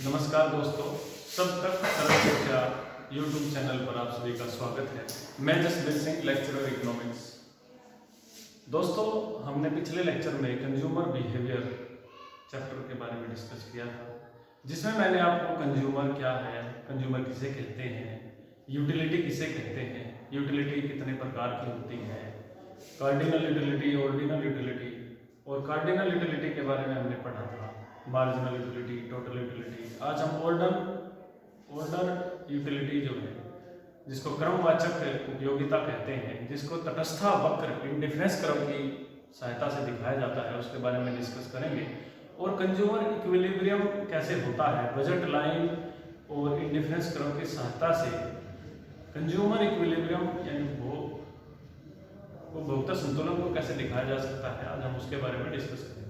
नमस्कार दोस्तों, सब तक सरल शिक्षा यूट्यूब चैनल पर आप सभी का स्वागत है। मैं जसबीर सिंह, लेक्चरर इकोनॉमिक्स। दोस्तों, हमने पिछले लेक्चर में कंज्यूमर बिहेवियर चैप्टर के बारे में डिस्कस किया था, जिसमें मैंने आपको कंज्यूमर क्या है, कंज्यूमर किसे कहते हैं, यूटिलिटी किसे कहते हैं, यूटिलिटी कितने प्रकार की होती है, कार्डिनल यूटिलिटी, ऑर्डिनल यूटिलिटी और कार्डिनल यूटिलिटी के बारे में हमने पढ़ा था, मार्जिनल यूटिलिटी, टोटल यूटिलिटी। आज हम ऑर्डर यूटिलिटी जो है, जिसको क्रमवाचक उपयोगिता कहते हैं, जिसको तटस्था वक्र इंडिफरेंस कर्व की सहायता से दिखाया जाता है, उसके बारे में डिस्कस करेंगे। और कंज्यूमर इक्विलिब्रियम कैसे होता है, बजट लाइन और इंडिफरेंस कर्व की सहायता से कंज्यूमर इक्विलिब्रियम यानी उपभोक्ता संतुलन को कैसे दिखाया जा सकता है, आज हम उसके बारे में डिस्कस करेंगे।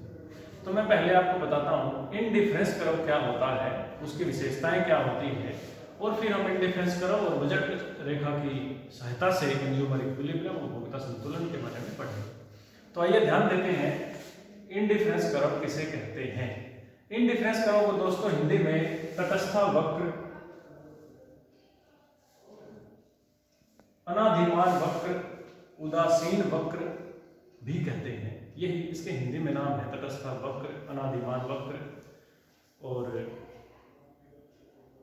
तो मैं पहले आपको बताता हूँ इंडिफरेंस कर्व क्या होता है, उसकी विशेषताएं क्या होती है, और फिर हम इंडिफरेंस कर्व और बजट रेखा की सहायता से कंज्यूमर इक्विलिब्रियम उपभोक्ता संतुलन के बारे में पढ़ेंगे। तो आइए ध्यान देते हैं इंडिफरेंस कर्व किसे कहते हैं। इंडिफरेंस कर्व को दोस्तों हिंदी में तटस्थ वक्र, अनादिमान वक्र, उदासीन वक्र भी कहते हैं। यही इसके हिंदी में नाम है, तटस्थ वक्र, अनादिमान वक्र और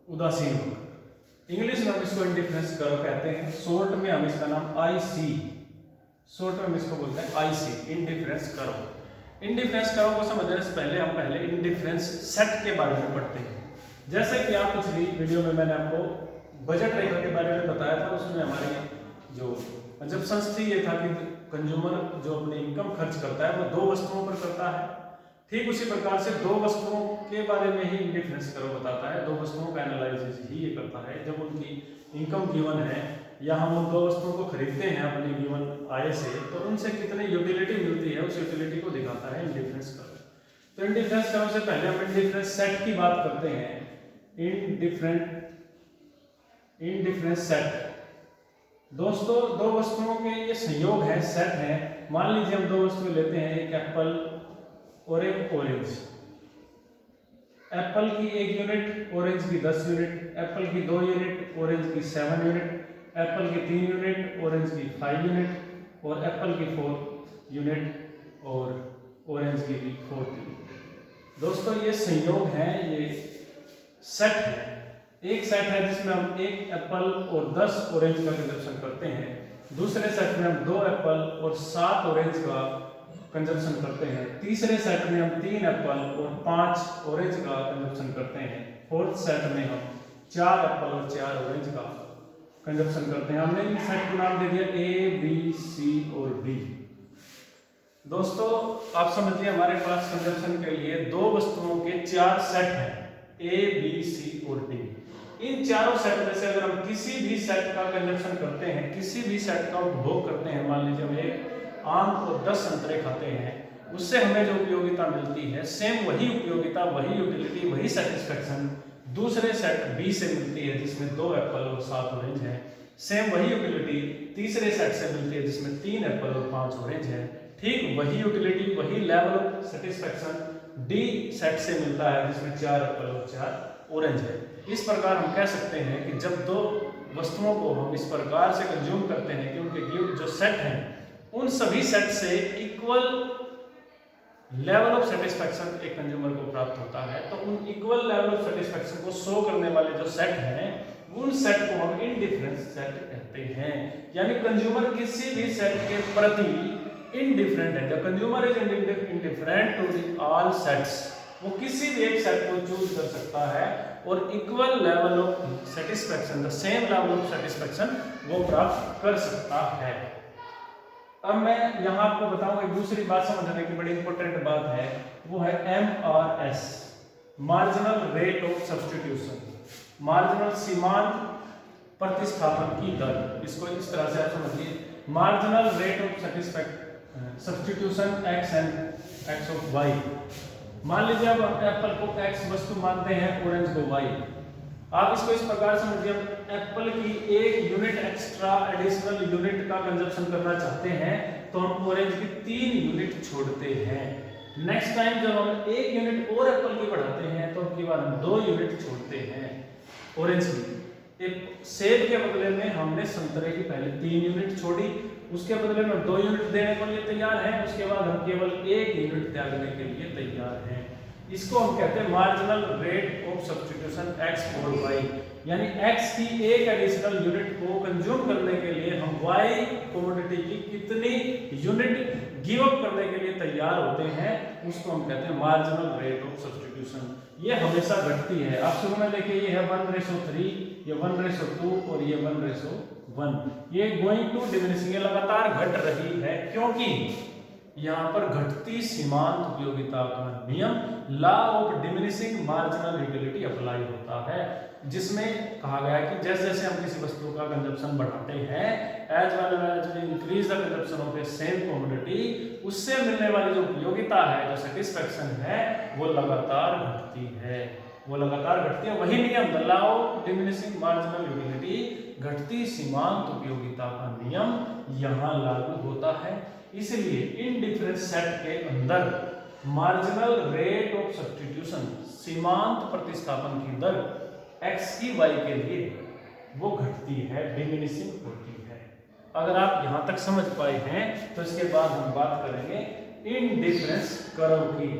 उदासीन वक्र। इंग्लिश में हम इसको इंडिफरेंस कर्व कहते हैं। शॉर्ट में हम इसका नाम आईसी, शॉर्ट में हम इसको बोलते हैं IC, indifference curve. Indifference curve को समझने से पहले इंडिफरेंस सेट के बारे में पढ़ते हैं। जैसे कि आप पिछली वीडियो में मैंने आपको बजट रेखा के बारे में बताया था, उसमें हमारी जो कंजप्शंस थी ये था कि कंज्यूमर जो अपनी इनकम खर्च करता है वो दो वस्तुओं पर करता है। ठीक उसी प्रकार से दो वस्तुओं के बारे में ही इंडिफरेंस कर्व बताता है। दो वस्तुओं का एनालिसिस ही ये करता है। जब उनकी इनकम गिवन है या हम उन दो वस्तुओं को खरीदते हैं अपनी गिवन आय से, तो उनसे कितनी यूटिलिटी मिलती है, उस यूटिलिटी को दिखाता है इंडिफरेंस कर्व। तो इंडिफरेंस कर्व से पहले हम इंडिफरेंस सेट की बात करते हैं। इंडिफरेंस सेट दोस्तों दो वस्तुओं के ये संयोग है, सेट है। मान लीजिए हम दो वस्तुएं लेते हैं, एक एप्पल और एक ऑरेंज। एप्पल की 1 यूनिट, ऑरेंज की 10 यूनिट, एप्पल की 2 यूनिट, ऑरेंज की 7 यूनिट, एप्पल की 3 यूनिट, ऑरेंज की 5 यूनिट और एप्पल की 4 यूनिट और ऑरेंज की 4 यूनिट। दोस्तों ये संयोग है, ये सेट है। एक सेट है जिसमें हम 1 एप्पल और 10 ऑरेंज का कंजप्शन करते हैं। दूसरे सेट में हम 2 एप्पल और 7 ऑरेंज का कंजप्शन करते हैं। तीसरे सेट में हम 3 एप्पल और 5 ऑरेंज का कंजप्शन करते हैं। फोर्थ सेट में हम 4 एप्पल और 4 ऑरेंज का कंजप्शन करते हैं। हमने इन सेट को नाम दे दिया ए, बी, सी और डी। दोस्तों आप समझिए हमारे पास कंजप्शन के लिए दो वस्तुओं के 4 सेट हैं, ए, बी, सी और डी। इन चारों सेट में से अगर हम किसी भी सेट का कंजप्शन करते हैं, किसी भी सेट का उपभोग करते हैं, मान लीजिए हम एक आम और 10 संतरे खाते हैं, उससे हमें जो उपयोगिता मिलती है, सेम वही उपयोगिता, वही यूटिलिटी, वही सेटिस्फेक्शन दूसरे सेट बी से मिलती है जिसमें 2 एप्पल और 7 ऑरेंज है। सेम वही यूटिलिटी तीसरे सेट से मिलती है जिसमें 3 एप्पल और 5 ऑरेंज है। ठीक वही यूटिलिटी, वही level of satisfaction D set से मिलता है जिसमें 4 एप्पल और 4 ऑरेंज है। इस प्रकार हम कह सकते हैं कि जब दो वस्तुओं को हम इस प्रकार से कंज्यूम करते हैं कि उनके जो सेट हैं उन सभी सेट से इक्वल लेवल ऑफ सेटिस्फेक्शन एक कंज्यूमर को प्राप्त होता है, तो उन इक्वल लेवल ऑफ सेटिस्फेक्शन को शो करने वाले जो सेट हैं उन सेट को हम इंडिफरेंस सेट कहते हैं। यानी कंज्यूमर किसी भी सेट के प्रति इनडिफरेंट है। The consumer is indifferent to all sets. वो किसी भी एक सेट को चूज कर सकता है और equal level of satisfaction, the same level of satisfaction वो प्राप्त कर सकता है। अब मैं यहाँ आपको बताऊंगा एक दूसरी बात समझने की बड़ी इंपॉर्टेंट बात है, वो है MRS, marginal rate of substitution, marginal सीमांत प्रतिस्थापन की दर। इसको इस तरह से आप समझिए, marginal rate of substitution x and x of y। मान लीजिए अब हम एप्पल को x वस्तु मानते हैं, ऑरेंज को y। आप इसको इस प्रकार समझिए, एप्पल की 1 यूनिट एक्स्ट्रा एडिशनल यूनिट का कंजप्शन करना चाहते हैं तो हम ऑरेंज की 3 यूनिट छोड़ते हैं। नेक्स्ट टाइम जब हम 1 यूनिट और एप्पल की बढ़ाते हैं तो अब की बार हम 2 यूनिट छोड़ते हैं ऑरेंज की। एक सेब के बदले में हमने संतरे की पहले 3 यूनिट छोड़ी, उसके बदले में 2 यूनिट देने के लिए तैयार हैं, उसके बाद हम केवल 1 यूनिट त्यागने के लिए तैयार हैं। इसको हम कहते हैं marginal rate of substitution x और y, यानी x की एक एडिशनल यूनिट को कंज्यूम करने के लिए हम y कमोडिटी की कितनी यूनिट गिव अप करने के लिए तैयार होते हैं, उसको हम कहते हैं मार्जिनल रेट ऑफ सब्स्टिट्यूशन। ये हमेशा घटती है। आप शुरू में देखिए ये है 1:3, ये 1:2 और ये 1:1। ये गोइंग टू डिमिनिशिंग, लगातार घट रही है क्योंकि यहाँ पर घटती सीमांत उपयोगिता का नियम law of diminishing marginal utility apply होता है, जिसमें कहा गया है कि जैसे जैसे हम किसी वस्तु का कंजप्शन बढ़ाते हैं, as well as we increase the consumption of a same commodity, उससे मिलने वाली जो उपयोगिता है, जो सेटिस्फैक्शन है, वो लगातार घटती है, वो लगातार घटती है। वही नियम the law of diminishing marginal utility, घटती सीमांत उपयोगिता का नियम यहाँ लागू होता है। इसलिए इन डिफरेंस सेट के अंदर मार्जिनल रेट ऑफ सब्स्टिट्यूशन, सीमांत प्रतिस्थापन की दर x की y के लिए वो घटती है, डिमिनिशिंग होती है। अगर आप यहां तक समझ पाए हैं तो इसके बाद हम बात करेंगे इनडिफरेंस कर्व की।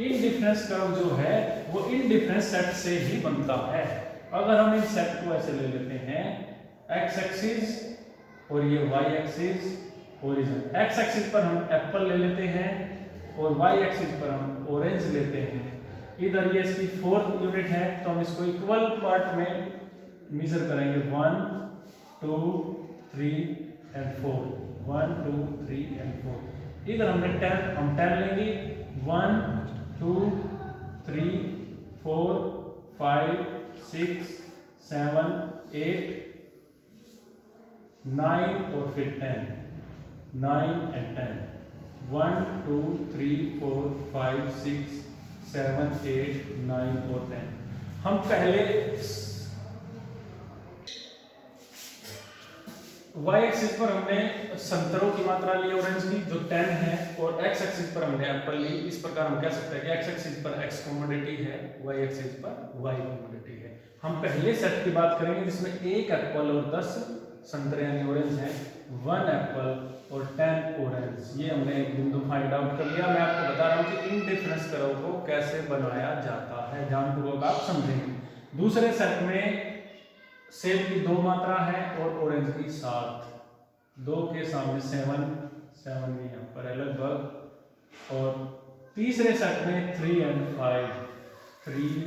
इनडिफरेंस कर्व जो है वो इनडिफरेंस सेट से ही बनता है। अगर हम इन सेट को ऐसे ले लेते हैं, x एक्सिस और ये y axis, origin x axis पर हम एप्पल ले लेते हैं और y एक्सिस पर हम ऑरेंज लेते हैं। इधर ये इसकी 4th यूनिट है तो हम इसको इक्वल पार्ट में मेजर करेंगे, 1 2 3 एंड 4, 1 2 3 एंड 4। इधर हमने 10, हम 10 लेंगे, 1 2 3 4 5 6 7 8 9 और फिर 10, 9 and 10, 1 2 3 4 5 6 7 8 9 और 10। हम पहले y एक्सिस पर हमने संतरों की मात्रा ली ऑरेंज की जो 10 है, और x एक्सिस पर हमने एप्पल ली। इस प्रकार हम कह सकते हैं कि x एक्सिस पर x कमोडिटी है, y एक्सिस पर y कमोडिटी है। हम पहले सेट की बात करेंगे जिसमें 1 एप्पल और 10 संतरे यानी ऑरेंज है, 1 एप्पल और 10 ऑरेंज। ये हमने एक बिंदु फाइंड आउट कर लिया। मैं आपको बता रहा हूँ कि इनडिफरेंस कर्व को कैसे बनाया जाता है, ध्यानपूर्वक आप समझेंगे। दूसरे सेट में सेब की 2 मात्रा है और ऑरेंज की 7, 2 के सामने 7 भी यहाँ पर है लगभग। और तीसरे सेट में 3 and 5, 3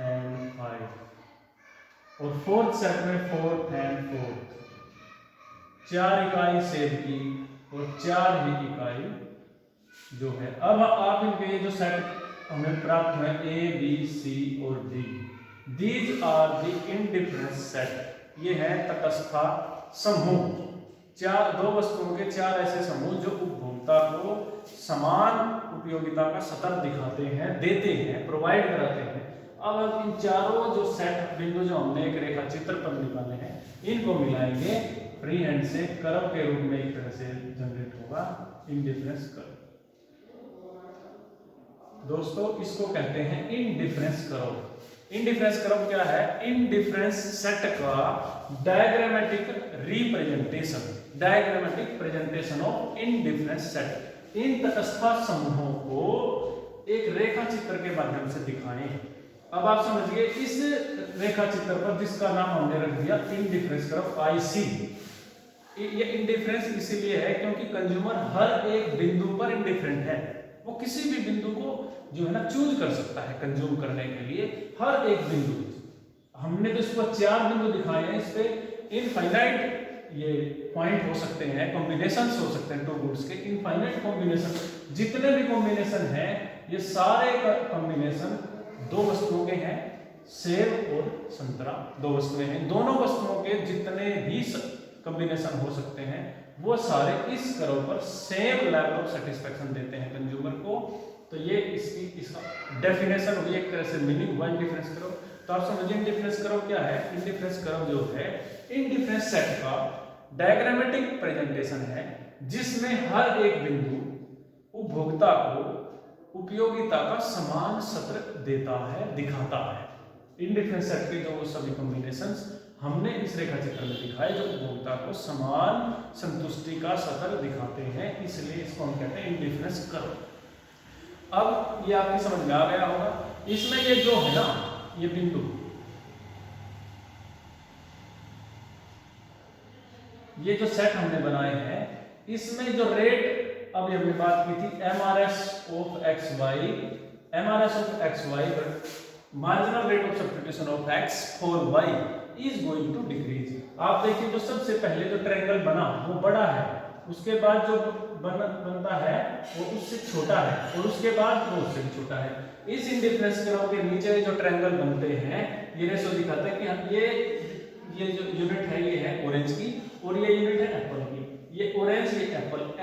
and 5, और 4th सेट में 4 and 4, 4 इकाई सेब की और 4 ही इकाई जो है। अब आप इनके जो सेट हमें प्राप्त हुए A B C और D, these are the indifference set. ये है तटस्थ समूह, 2 वस्तुओं के 4 ऐसे समूह जो उपभोक्ता को समान उपयोगिता का स्तर दिखाते हैं, देते हैं, प्रोवाइड कराते हैं। अब इन चारों जो सेट बिंदु जो हमने एक रेखा चित्र पर निकाले हैं, इनको मिलाएंगे फ्री हैंड से, कर्व के रूप में एक तरह से जनरेट होगा इनडिफरेंस कर्व। दोस्तों इसको कहते हैं इनडिफरेंस कर्व। इनडिफरेंस कर्व क्या है? इनडिफरेंस सेट का diagrammatic representation, diagrammatic presentation of indifference set. इन तटस्थ समूहों को एक रेखा चित्र के माध्यम से दिखाएं। अब आप समझिए इस रेखा चित्र पर जिसका नाम हमने रख दिया इनडिफरेंस कर्व IC। ये इनडिफरेंस इसीलिए है क्योंकि कंज्यूमर हर एक बिंदु पर इनडिफरेंट है। वो किसी भी बिंदु को जो है ना चूज कर सकता है कंज्यूम करने के लिए, हर एक बिंदु। हमने तो इसको 4 बिंदु दिखाए हैं, इस पे इनफाइनाइट ये पॉइंट हो सकते हैं, कॉम्बिनेशंस हो सकते हैं 2 गुड्स के, इनफाइनाइट कॉम्बिनेशन। जितने भी कॉम्बिनेशन हैं ये सारे कॉम्बिनेशन 2 वस्तुओं के हैं, सेब और संतरा 2 वस्तुएं हैं। दोनों वस्तुओं के जितने भी कॉम्बिनेशन हो सकते हैं वो सारे इस कर्व पर सेम लेवल ऑफ सेटिस्फैक्शन देते हैं कंज्यूमर को। तो ये इसका डेफिनेशन हुई, एक तरह से मीनिंग हुआ इनडिफरेंस कर्व। तो आप समझिए इनडिफरेंस कर्व क्या है। इनडिफरेंस कर्व जो है इनडिफरेंस सेट का डायग्रामेटिक प्रेजेंटेशन है जिसमें हर एक बिंदु उपभोक्ता को उपयोगिता का समान सत्र देता है, दिखाता है। इनडिफरेंस सेट के जो सभी कॉम्बिनेशंस हमने इस रेखा चित्र में दिखाए जो उपभोक्ता को समान संतुष्टि का सत्र दिखाते हैं, इसलिए इसको हम कहते हैं इनडिफरेंस कर्व। अब ये आपकी समझ में आ गया होगा। इसमें ये जो है ना, ये बिंदु, ये जो सेट हमने बनाए हैं, इसमें जो रेट, अभी हमने बात की थी MRS of X Y, MRS of X Y marginal rate of substitution of x for y is going to decrease. आप देखिए जो सबसे पहले जो ट्रायंगल बना वो बड़ा है, उसके बाद जो बनता है वो उससे छोटा है, और उसके बाद वो उससे भी छोटा है। इस इनडिफरेंस कर्व के नीचे जो ट्रायंगल बनते हैं, ये रेशो दिखाता है कि हम ये जो यूनिट है ये है ऑरेंज की, और ये यूनिट है एप्पल की। ये ऑरेंज, ये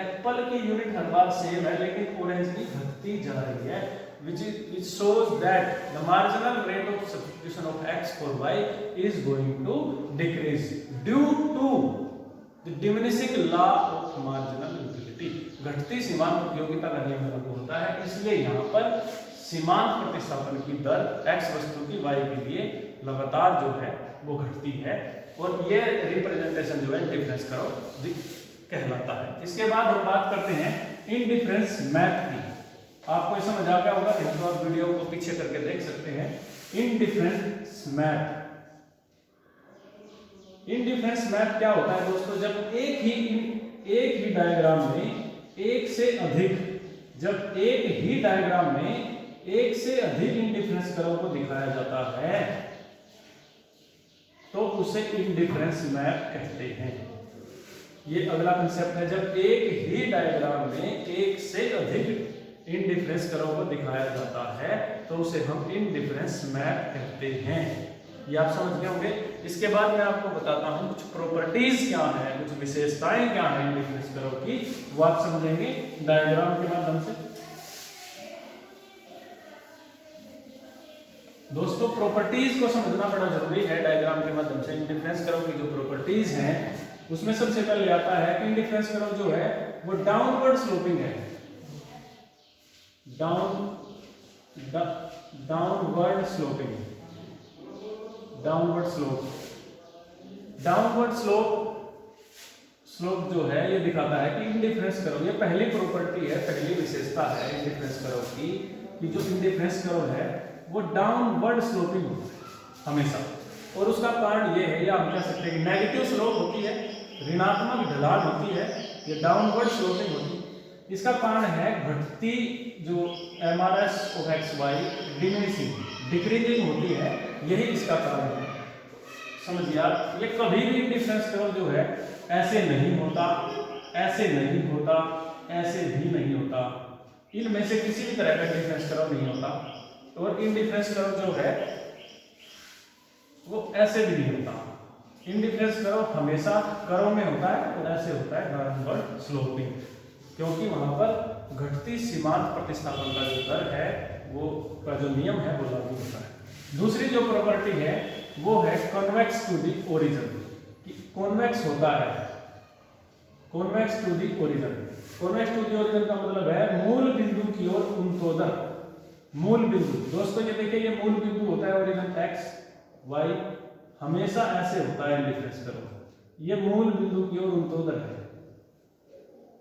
एप्पल की यूनिट हर बार सेम है, लेकिन ऑरेंज की घटती जा रही है, which shows that the marginal rate of substitution of x for y is going to decrease due to the diminishing law of marginal utility। घटती सीमांत उपयोगिता का नियम लागू होता है, इसलिए यहाँ पर सीमांत प्रतिस्थापन की दर x वस्तु की y के लिए लगातार जो है वो घटती है, और ये रिप्रेजेंटेशन जो है डिफरेंस कर्व कहलाता है। इसके बाद हम बात करते हैं इनडिफरेंस मैथ की। आपको ये समझ आ गया होगा, तो आप वीडियो को पीछे करके देख सकते हैं। इनडिफरेंस मैथ, इनडिफरेंस मैथ क्या होता है दोस्तों? जब एक ही डायग्राम में एक से अधिक, जब एक ही डायग्राम में एक से अधिक इनडिफरेंस कर्व को दिखाया जाता है तो उसे इनडिफरेंस मैथ कहते हैं। ये अगला कंसेप्ट है। जब एक ही डायग्राम में एक से अधिक इनडिफरेंस कर्व को दिखाया जाता है तो उसे हम इनडिफरेंस मैप कहते हैं। ये आप समझ गए होंगे। इसके बाद मैं आपको बताता हूं कुछ प्रॉपर्टीज क्या है, कुछ विशेषताएं क्या है इनडिफरेंस कर्व की, वो आप समझेंगे डायग्राम के माध्यम से। दोस्तों प्रॉपर्टीज को समझना बड़ा जरूरी है डायग्राम के माध्यम से। इनडिफरेंस कर्व की जो प्रॉपर्टीज हैं उसमें सबसे पहले आता है कि इनडिफरेंस कर्व जो है वो डाउनवर्ड स्लोपिंग है। डाउनवर्ड स्लोपिंग, डाउनवर्ड स्लोप जो है ये दिखाता है कि इनडिफरेंस कर्व, ये पहली प्रॉपर्टी है, पहली विशेषता है इनडिफरेंस कर्व की, कि जो इनडिफरेंस कर्व है वो डाउनवर्ड स्लोपिंग हमेशा। और उसका कारण ये है, या हम कह सकते हैं कि नेगेटिव स्लोप होती है, ऋणात्मक ढलान होती है, ये डाउनवर्ड स्लोपिंग होती है। इसका कारण है घटती जो MRS of X Y diminishing, decreasing होती है, यही इसका कारण है। समझिए आप, ये कभी भी इनडिफरेंस कर्व जो है ऐसे नहीं होता, ऐसे नहीं होता, ऐसे भी नहीं होता, इनमें से किसी भी तरह का इनडिफरेंस कर्व नहीं होता। और इनडिफरेंस कर्व जो है वो ऐसे भी नहीं होता। इनडिफरेंस कर्व हमेशा कर्व में होता है और ऐसे होता है डाउनवर्ड स्लोपिंग, क्योंकि वहां पर घटती सीमांत प्रतिस्थापन का जो दर है वो का जो नियम है वो लागू होता है। दूसरी जो प्रॉपर्टी है वो है कॉन्वेक्स टू दी ओरिजिन, कि कॉन्वेक्स होता है, convex to the origin. Convex to the origin का मतलब है मूल बिंदु की ओर उन्तोदर। मूल बिंदु दोस्तों ये देखिए, ये मूल बिंदु होता है ओरिजिन एक्स वाई, हमेशा ऐसे होता है इनडिफरेंस कर्व, ये मूल बिंदु की ओर उन्तोदर है।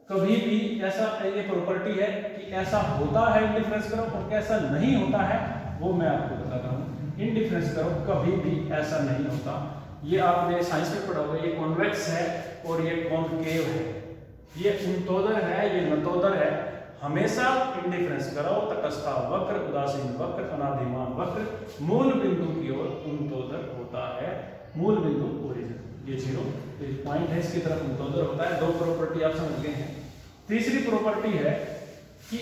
कभी भी ऐसा, ये प्रॉपर्टी है कि ऐसा होता है इनडिफरेंस कर्व और कैसा नहीं होता है वो मैं आपको बताता हूँ। इनडिफरेंस कर्व कभी भी ऐसा नहीं होता। ये आपने साइंस में पढ़ा होगा, ये कॉन्वेक्स है और ये कॉन्केव है, ये उन्तोदर है, ये नतोदर है। हमेशा इनडिफरेंस कर्व तटस्था वक्र, उदासीन वक्र, अनादिमान वक्र मूल बिंदु की ओर उन्तोदर होता है। मूल बिंदु ओरिजिन, ये जीरो पॉइंट है, इसकी तरफ उन्तोदर होता है। दो प्रॉपर्टी आप समझ गए हैं। तीसरी प्रॉपर्टी है कि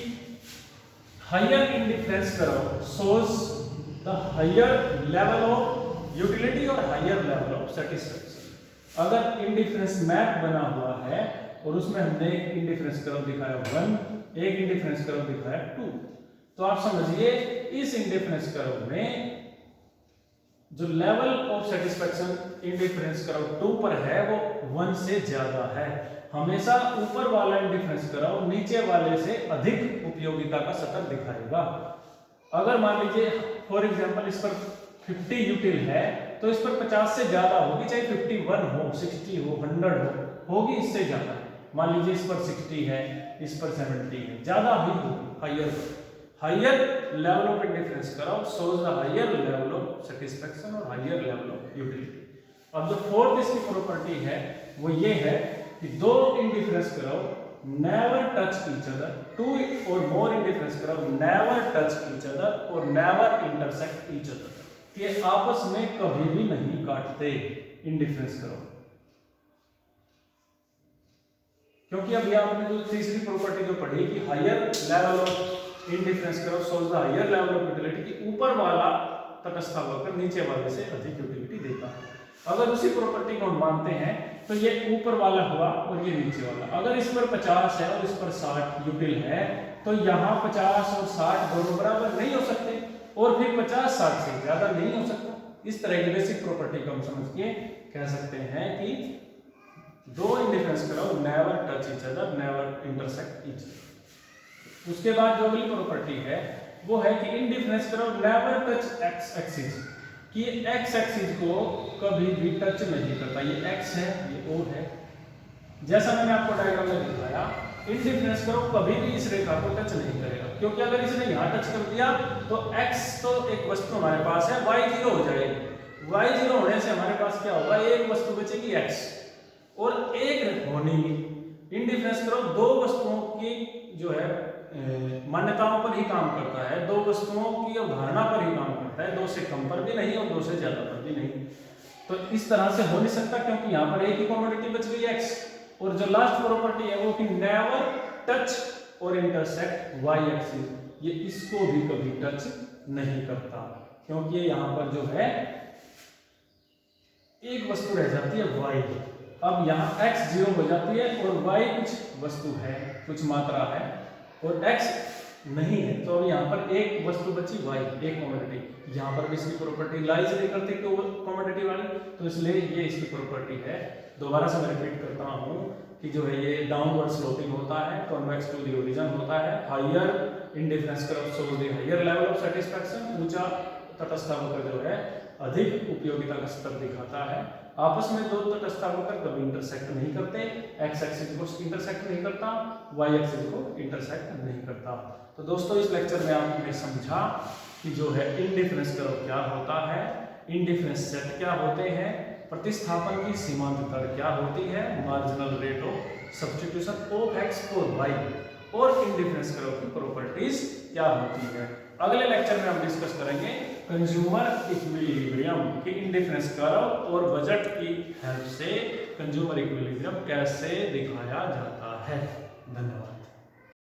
higher indifference curve shows the higher level of utility और हायर लेवल ऑफ सेटिस्फैक्शन। अगर इनडिफरेंस मैप बना हुआ है और उसमें हमने एक इनडिफरेंस कर्व दिखाया 1, एक इनडिफरेंस कर्व दिखाया 2, तो आप समझिए इस इनडिफरेंस कर्व में जो level of satisfaction indifference curve 2 पर है वो 1 से ज्यादा है। हमेशा ऊपर वाला इंडिफरेंस कर्व नीचे वाले से अधिक उपयोगिता का स्तर दिखाएगा। अगर मान लीजिए फॉर एग्जांपल इस पर 50 यूटिल है तो इस पर 50 से ज्यादा होगी, चाहे 51 हो, 60 हो, 100 होगी इससे ज्यादा। मान लीजिए इस पर 60 है, इस पर 70 है, ज्यादा ही होगी। Higher level of indifference curve shows the higher level of satisfaction और higher level of utility। अब जो फोर्थ इसकी प्रॉपर्टी है वो ये है कि दो indifference curve never touch each other, two or more indifference curve never touch each other और never intersect each other, कि आपस में कभी भी नहीं काटते इंडिफरेंस कर्व। क्योंकि अभी आपने जो तीसरी प्रॉपर्टी जो पढ़ी कि higher level of indifference curve shows the higher level of utility, कि ऊपर वाला तटस्थ वक्र नीचे वाले से अधिक यूटिलिटी देता है। अगर उसी प्रॉपर्टी को हम मानते हैं तो ये ऊपर वाला हुआ और ये नीचे वाला। अगर इस पर 50 है और इस पर 60 यूटिल है तो यहाँ 50 और 60 दोनों बराबर नहीं हो सकते और फिर 50-60 से ज्यादा नहीं हो सकता। इस तरह की बेसिक प्रॉपर्टी को हम समझ के कह सकते हैं कि दो indifference curve never touch each other, never intersect each other. उसके बाद जो अगली प्रॉपर्टी है वो है कि indifference curve never touch x axis, कि एक्स एक्सिस को कभी भी टच नहीं करता। ये एक्स है, ये ओ है। जैसा मैंने आपको डायग्राम में दिखाया, इंडिफरेंस कर्व कभी भी इस रेखा को टच नहीं करेगा, क्योंकि अगर इसने यहाँ टच कर दिया तो एक्स तो एक वस्तु हमारे पास है, वाई 0 हो जाएगी। वाई 0 होने से हमारे पास क्या होगा, एक वस्तु बचेगी एक्स, और एक होने इंडिफरेंस कर्व दो वस्तुओं की जो है मान्यताओं पर ही काम करता है, दो वस्तुओं की अवधारणा पर ही काम करता है, दो से कम पर भी नहीं और दो से ज्यादा पर भी नहीं। तो इस तरह से हो नहीं सकता, क्योंकि यहाँ पर एक ही कमोडिटी बच गई एक्स। और जो लास्ट प्रॉपर्टी है वो कि नेवर टच और इंटरसेक्ट वाई एक्सिस, ये इसको भी कभी टच नहीं करता, क्योंकि यहाँ पर जो है एक वस्तु रह जाती है वाई। अब यहाँ x 0 हो जाती है और y कुछ वस्तु है, कुछ मात्रा है, और x नहीं है, तो अब यहाँ पर एक वस्तु बची y, एक कमोडिटी। यहाँ पर भी इसकी प्रॉपर्टी लाइज नहीं करती तो कमोडिटी वाली, तो इसलिए ये इसकी प्रॉपर्टी है। दोबारा से मैं रिपीट करता हूँ कि जो है ये डाउनवर्ड स्लोपिंग होता है, कॉन्वेक्स टू द ओरिजिन होता है। Higher indifference curve shows the higher level of satisfaction, ऊंचा तटस्थ वक्र जो है अधिक उपयोगिता का स्तर दिखाता है। आपस में दो तटस्थ वक्र कभी इंटरसेक्ट नहीं करते, एक्स एक्सिस को इंटरसेक्ट नहीं करता, वाई एक्सिस को इंटरसेक्ट नहीं करता। तो दोस्तों इस लेक्चर में आपने समझा कि जो है इंडिफरेंस कर्व क्या होता है, इंडिफरेंस सेट क्या होते हैं, प्रतिस्थापन की सीमांत दर क्या होती है, marginal rate of substitution of X for Y, और इंडिफरेंस कर्व की प्रॉपर्टीज क्या होती है। अगले लेक्चर में हम डिस्कस करेंगे कंज्यूमर इक्विलिब्रियम की इंडिफरेंस कर्व और बजट की हेल्प से कंज्यूमर इक्विलिब्रियम कैसे दिखाया जाता है। धन्यवाद।